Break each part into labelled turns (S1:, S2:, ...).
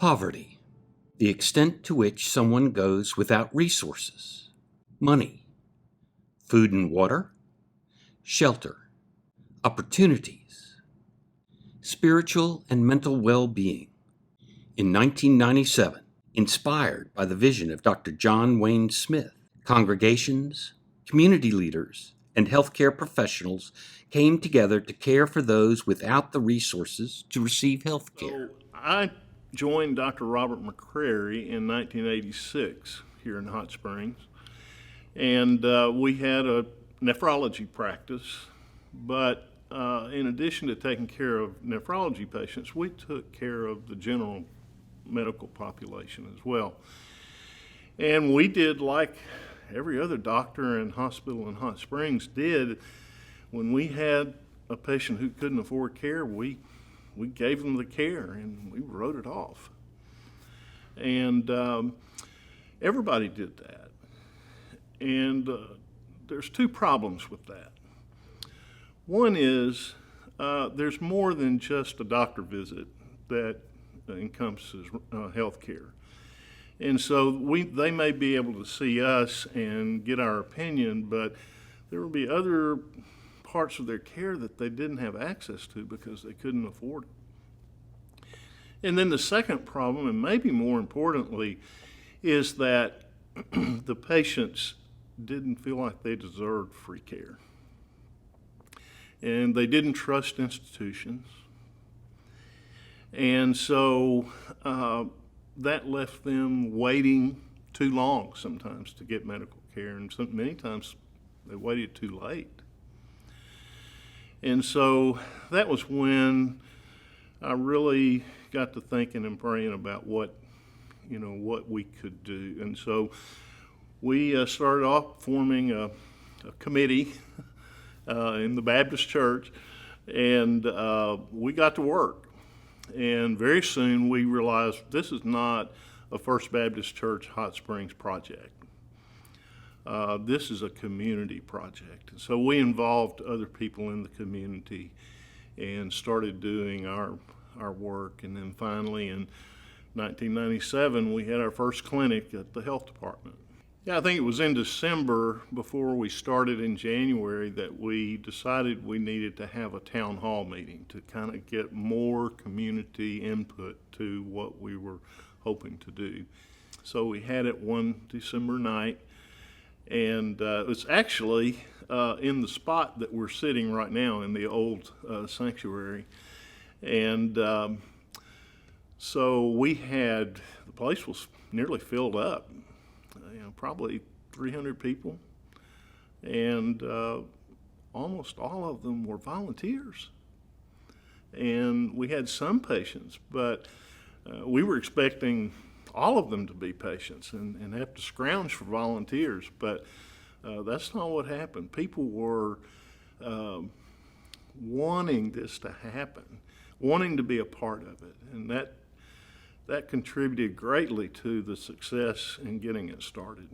S1: Poverty, the extent to which someone goes without resources, money, food and water, shelter, opportunities, spiritual and mental well-being. In 1997, inspired by the vision of Dr. John Wayne Smith, congregations, community leaders, and healthcare professionals came together to care for those without the resources to receive health care.
S2: I joined Dr. Robert McCrary in 1986 here in Hot Springs, and we had a nephrology practice, but in addition to taking care of nephrology patients, we took care of the general medical population as well. And we did like every other doctor and hospital in Hot Springs did. When we had a patient who couldn't afford care, we gave them the care and we wrote it off. And everybody did that. And there's two problems with that. One is there's more than just a doctor visit that encompasses health care. And so they may be able to see us and get our opinion, but there will be other parts of their care that they didn't have access to because they couldn't afford it. And then the second problem, and maybe more importantly, is that the patients didn't feel like they deserved free care. And they didn't trust institutions. And so that left them waiting too long sometimes to get medical care, and many times they waited too late. And so that was when I really got to thinking and praying about what we could do. And so we started off forming a committee in the Baptist church, and we got to work. And very soon we realized this is not a First Baptist Church Hot Springs project. This is a community project. And so we involved other people in the community and started doing our work. And then finally in 1997, we had our first clinic at the health department. Yeah, I think it was in December before we started in January that we decided we needed to have a town hall meeting to kind of get more community input to what we were hoping to do. So we had it one December night, and it was actually in the spot that we're sitting right now in the old sanctuary. And so the place was nearly filled up. Probably 300 people, and almost all of them were volunteers. And we had some patients, but we were expecting all of them to be patients and have to scrounge for volunteers, but that's not what happened. People were wanting this to happen, wanting to be a part of it, and that contributed greatly to the success in getting it started.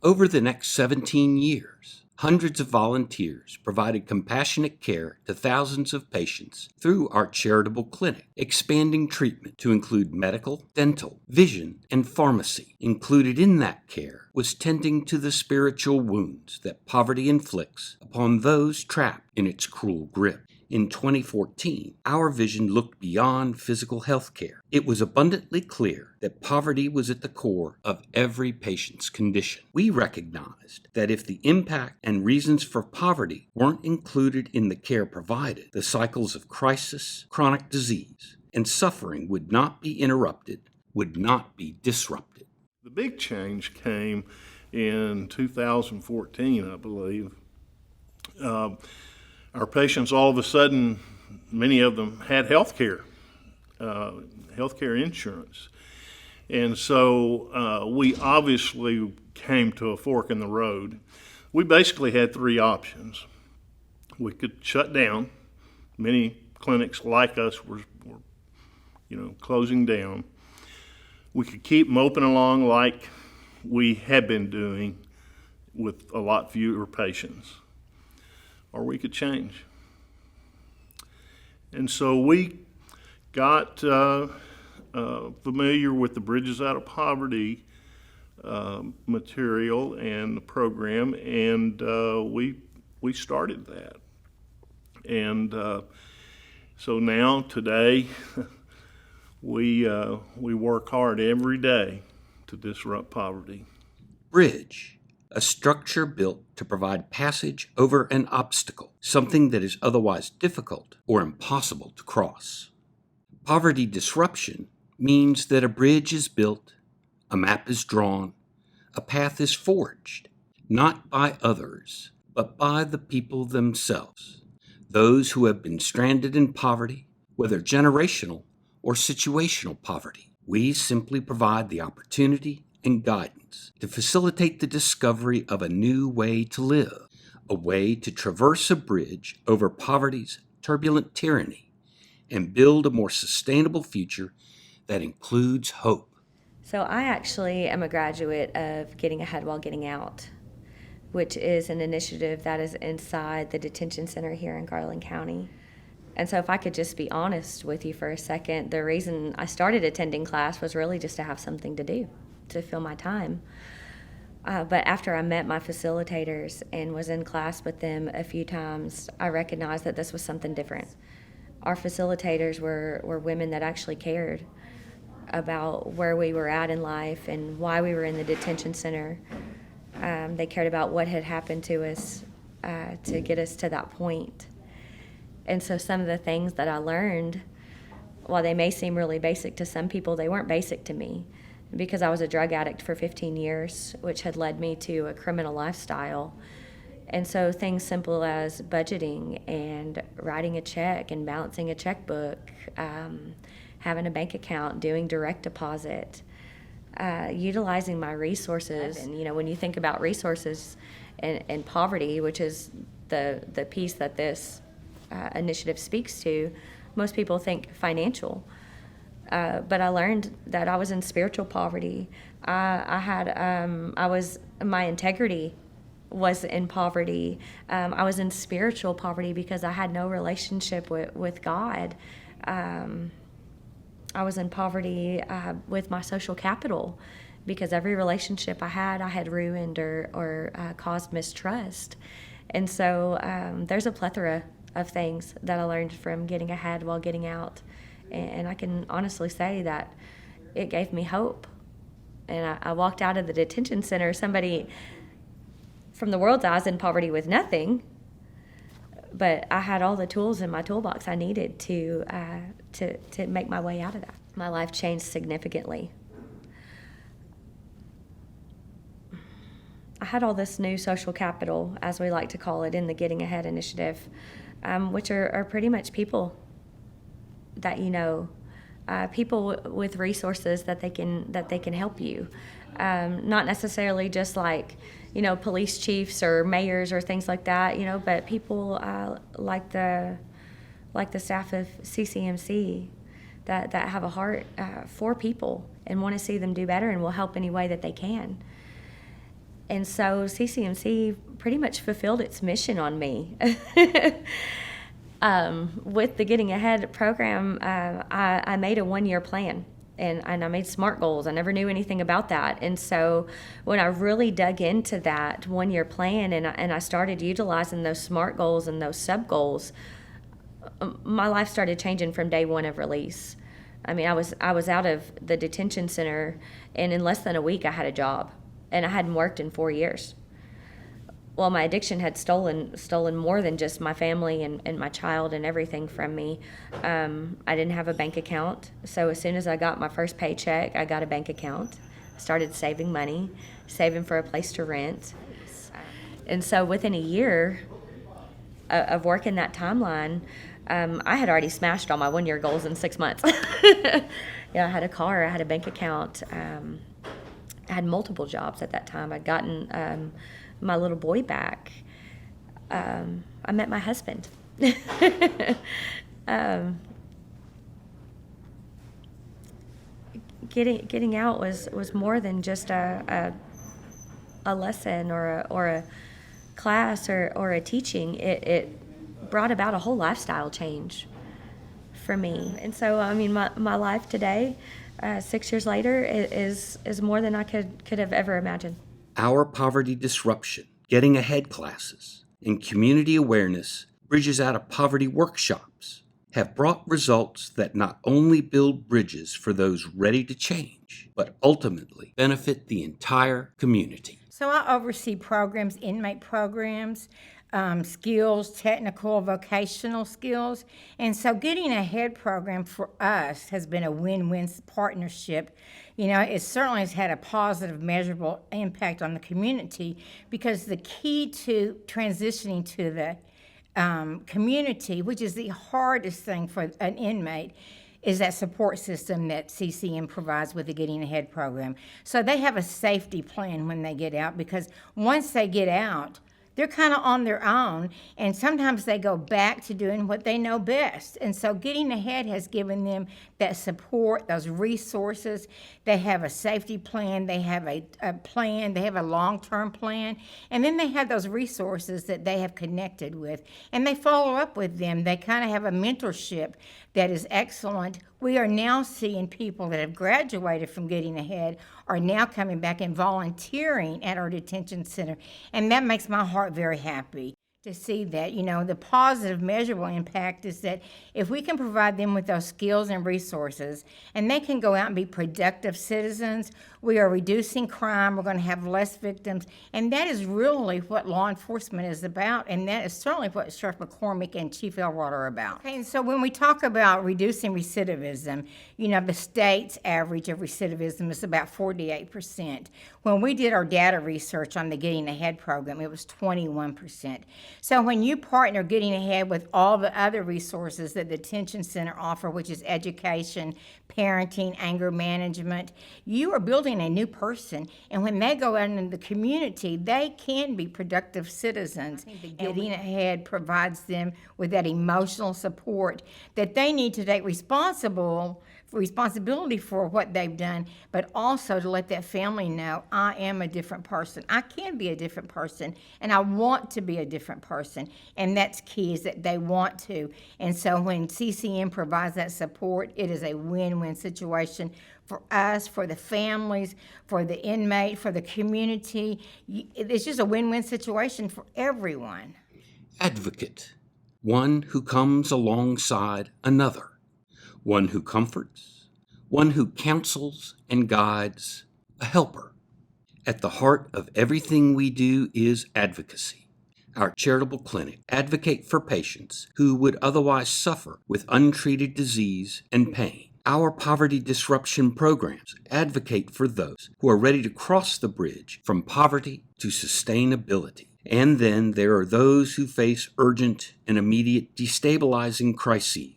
S1: Over the next 17 years, hundreds of volunteers provided compassionate care to thousands of patients through our charitable clinic, expanding treatment to include medical, dental, vision, and pharmacy. Included in that care was tending to the spiritual wounds that poverty inflicts upon those trapped in its cruel grip. In 2014, our vision looked beyond physical health care. It was abundantly clear that poverty was at the core of every patient's condition. We recognized that if the impact and reasons for poverty weren't included in the care provided, the cycles of crisis, chronic disease, and suffering would not be interrupted, would not be disrupted.
S2: The big change came in 2014, I believe. Our patients, all of a sudden, many of them had health care insurance. And so we obviously came to a fork in the road. We basically had three options. We could shut down. Many clinics like us were closing down. We could keep moping along like we had been doing with a lot fewer patients. Or we could change. And so we got familiar with the Bridges Out of Poverty material and the program, and we started that. And so now, today, we work hard every day to disrupt poverty.
S1: Bridge, a structure built to provide passage over an obstacle, something that is otherwise difficult or impossible to cross. Poverty disruption means that a bridge is built, a map is drawn, a path is forged, not by others, but by the people themselves, those who have been stranded in poverty, whether generational or situational poverty. We simply provide the opportunity and guidance to facilitate the discovery of a new way to live, a way to traverse a bridge over poverty's turbulent tyranny and build a more sustainable future that includes hope.
S3: So I actually am a graduate of Getting Ahead While Getting Out, which is an initiative that is inside the detention center here in Garland County. And so if I could just be honest with you for a second, the reason I started attending class was really just to have something to do, to fill my time. But after I met my facilitators and was in class with them a few times, I recognized that this was something different. Our facilitators were women that actually cared about where we were at in life and why we were in the detention center. They cared about what had happened to us to get us to that point. And so some of the things that I learned, while they may seem really basic to some people, they weren't basic to me, because I was a drug addict for 15 years, which had led me to a criminal lifestyle. And so things simple as budgeting and writing a check and balancing a checkbook, having a bank account, doing direct deposit, utilizing my resources. And, you know, when you think about resources and poverty, which is the piece that this initiative speaks to, most people think financial. But I learned that I was in spiritual poverty. My integrity was in poverty. I was in spiritual poverty because I had no relationship with God. I was in poverty with my social capital because every relationship I had ruined or caused mistrust. And so there's a plethora of things that I learned from Getting Ahead While Getting Out. And I can honestly say that it gave me hope. And I walked out of the detention center, somebody from the world's eyes in poverty with nothing, but I had all the tools in my toolbox I needed to make my way out of that. My life changed significantly. I had all this new social capital, as we like to call it, in the Getting Ahead initiative, which are pretty much people that you know, people with resources that they can help you, not necessarily just like, you know, police chiefs or mayors or things like that, you know, but people like the staff of CCMC that have a heart for people and want to see them do better and will help any way that they can. And so CCMC pretty much fulfilled its mission on me. With the Getting Ahead program, I made a one-year plan, and I made SMART goals. I never knew anything about that. And so when I really dug into that one-year plan and I started utilizing those SMART goals and those sub-goals, my life started changing from day one of release. I mean, I was out of the detention center, and in less than a week I had a job, and I hadn't worked in 4 years. Well, my addiction had stolen more than just my family and my child and everything from me. I didn't have a bank account, so as soon as I got my first paycheck, I got a bank account. I started saving money, saving for a place to rent. And so within a year of working that timeline, I had already smashed all my one-year goals in 6 months. I had a car, I had a bank account. I had multiple jobs at that time. I'd gotten my little boy back. I met my husband. Getting out was more than just a lesson or a class or a teaching. It brought about a whole lifestyle change for me. And so, I mean, my life today, 6 years later is more than I could have ever imagined.
S1: Our poverty disruption, getting ahead classes, and community awareness bridges out of poverty workshops have brought results that not only build bridges for those ready to change, but ultimately benefit the entire community.
S4: So I oversee programs, inmate programs, skills, technical, vocational skills. And so Getting Ahead program for us has been a win-win partnership. You know, it certainly has had a positive, measurable impact on the community, because the key to transitioning to the community, which is the hardest thing for an inmate, is that support system that CCM provides with the Getting Ahead program. So they have a safety plan when they get out, because once they get out, they're kind of on their own, and sometimes they go back to doing what they know best. And so Getting Ahead has given them that support, those resources. They have a safety plan, they have a plan, they have a long-term plan, and then they have those resources that they have connected with, and they follow up with them. They kind of have a mentorship that is excellent. We are now seeing people that have graduated from Getting Ahead are now coming back and volunteering at our detention center. And that makes my heart very happy to see that. You know, the positive measurable impact is that if we can provide them with those skills and resources, and they can go out and be productive citizens, we are reducing crime, we're going to have less victims, and that is really what law enforcement is about, and that is certainly what Sheriff McCormick and Chief Elrod are about. Okay, and so when we talk about reducing recidivism, you know, the state's average of recidivism is about 48%. When we did our data research on the Getting Ahead program, it was 21%. So when you partner Getting Ahead with all the other resources that the detention center offer, which is education, parenting, anger management, you are building a new person. And when they go out into the community, they can be productive citizens. Getting Ahead provides them with that emotional support that they need to take responsibility for what they've done, but also to let that family know, I am a different person. I can be a different person, and I want to be a different person. And that's key, is that they want to. And so when CCM provides that support, it is a win-win situation for us, for the families, for the inmate, for the community. It's just a win-win situation for everyone.
S1: Advocate, one who comes alongside another. One who comforts, one who counsels and guides, a helper. At the heart of everything we do is advocacy. Our charitable clinic advocate for patients who would otherwise suffer with untreated disease and pain. Our poverty disruption programs advocate for those who are ready to cross the bridge from poverty to sustainability. And then there are those who face urgent and immediate destabilizing crises.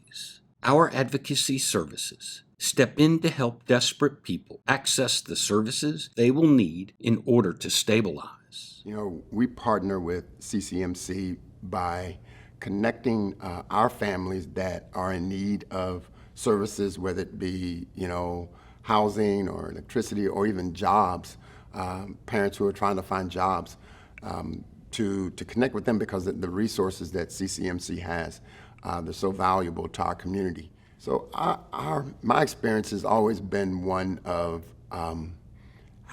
S1: Our advocacy services step in to help desperate people access the services they will need in order to stabilize.
S5: You know, we partner with CCMC by connecting our families that are in need of services, whether it be, you know, housing or electricity or even jobs, parents who are trying to find jobs, to connect with them, because the resources that CCMC has, they're so valuable to our community. So my experience has always been one of, I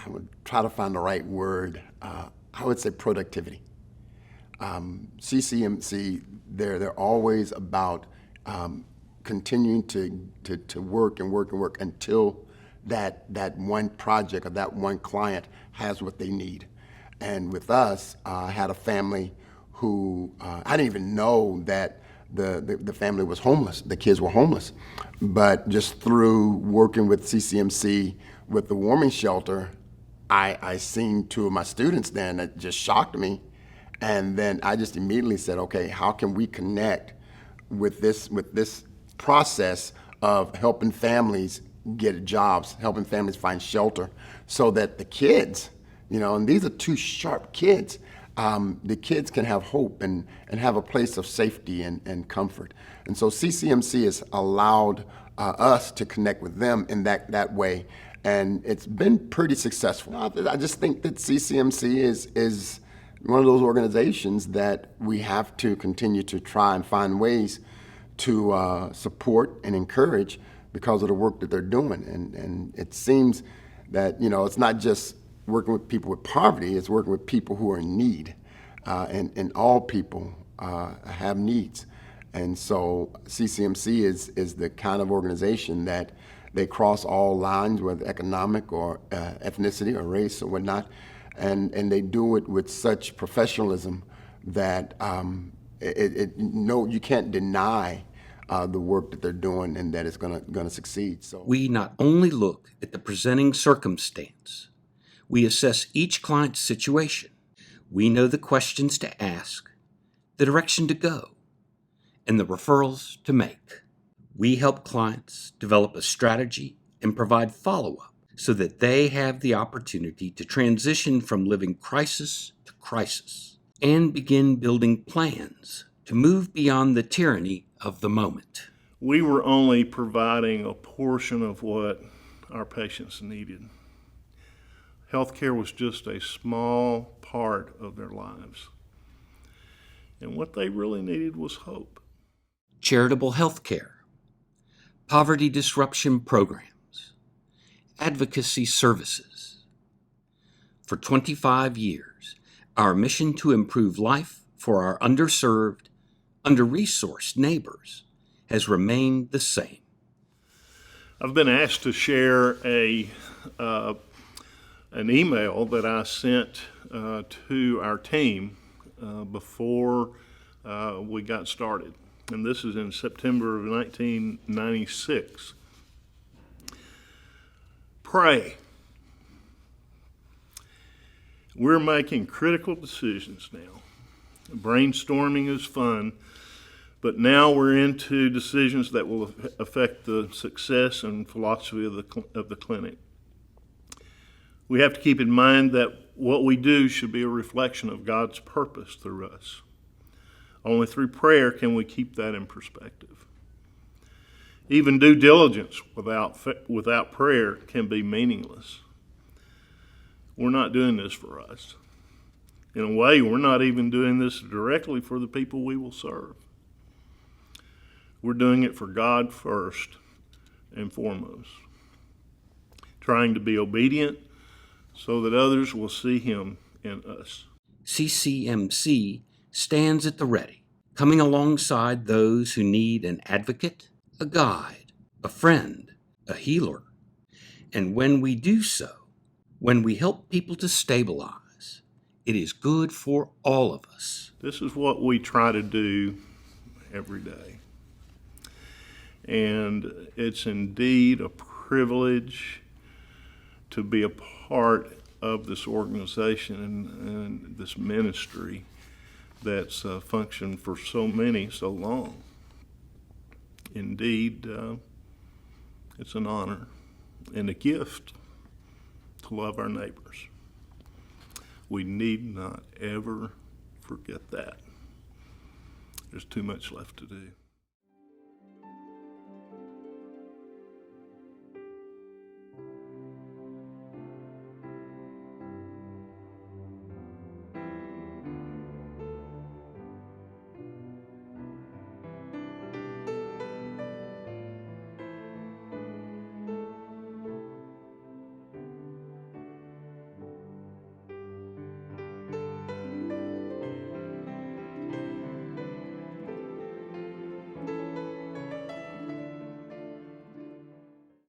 S5: would try to find the right word, I would say productivity. CCMC, they're always about continuing to work and work and work until that one project or that one client has what they need. And with us, I had a family who, I didn't even know that the family was homeless, the kids were homeless. But just through working with CCMC with the warming shelter, I seen two of my students then that just shocked me. And then I just immediately said, okay, how can we connect with this process of helping families get jobs, helping families find shelter, so that the kids, you know, and these are two sharp kids, the kids can have hope and have a place of safety and comfort. And so CCMC has allowed us to connect with them in that way. And it's been pretty successful. I just think that CCMC is one of those organizations that we have to continue to try and find ways to support and encourage, because of the work that they're doing. And it seems that, it's not just working with people with poverty, it's working with people who are in need. And all people have needs. And so CCMC is the kind of organization that they cross all lines, whether economic or ethnicity or race or whatnot, and they do it with such professionalism that you can't deny the work that they're doing and that it's gonna succeed. So
S1: We not only look at the presenting circumstance, we assess each client's situation. We know the questions to ask, the direction to go, and the referrals to make. We help clients develop a strategy and provide follow-up so that they have the opportunity to transition from living crisis to crisis and begin building plans to move beyond the tyranny of the moment.
S2: We were only providing a portion of what our patients needed. Healthcare was just a small part of their lives. And what they really needed was hope.
S1: Charitable health care, poverty disruption programs, advocacy services. For 25 years, our mission to improve life for our underserved, under-resourced neighbors has remained the same.
S2: I've been asked to share an email that I sent to our team before we got started. And this is in September of 1996. Pray. We're making critical decisions now. Brainstorming is fun, but now we're into decisions that will affect the success and philosophy of the clinic. We have to keep in mind that what we do should be a reflection of God's purpose through us. Only through prayer can we keep that in perspective. Even due diligence without prayer can be meaningless. We're not doing this for us. In a way, we're not even doing this directly for the people we will serve. We're doing it for God first and foremost, trying to be obedient so that others will see Him in us.
S1: CCMC stands at the ready, coming alongside those who need an advocate, a guide, a friend, a healer. And when we do so, when we help people to stabilize, it is good for all of us.
S2: This is what we try to do every day. And it's indeed a privilege to be a part of this organization and this ministry that's functioned for so many so long. Indeed, it's an honor and a gift to love our neighbors. We need not ever forget that. There's too much left to do.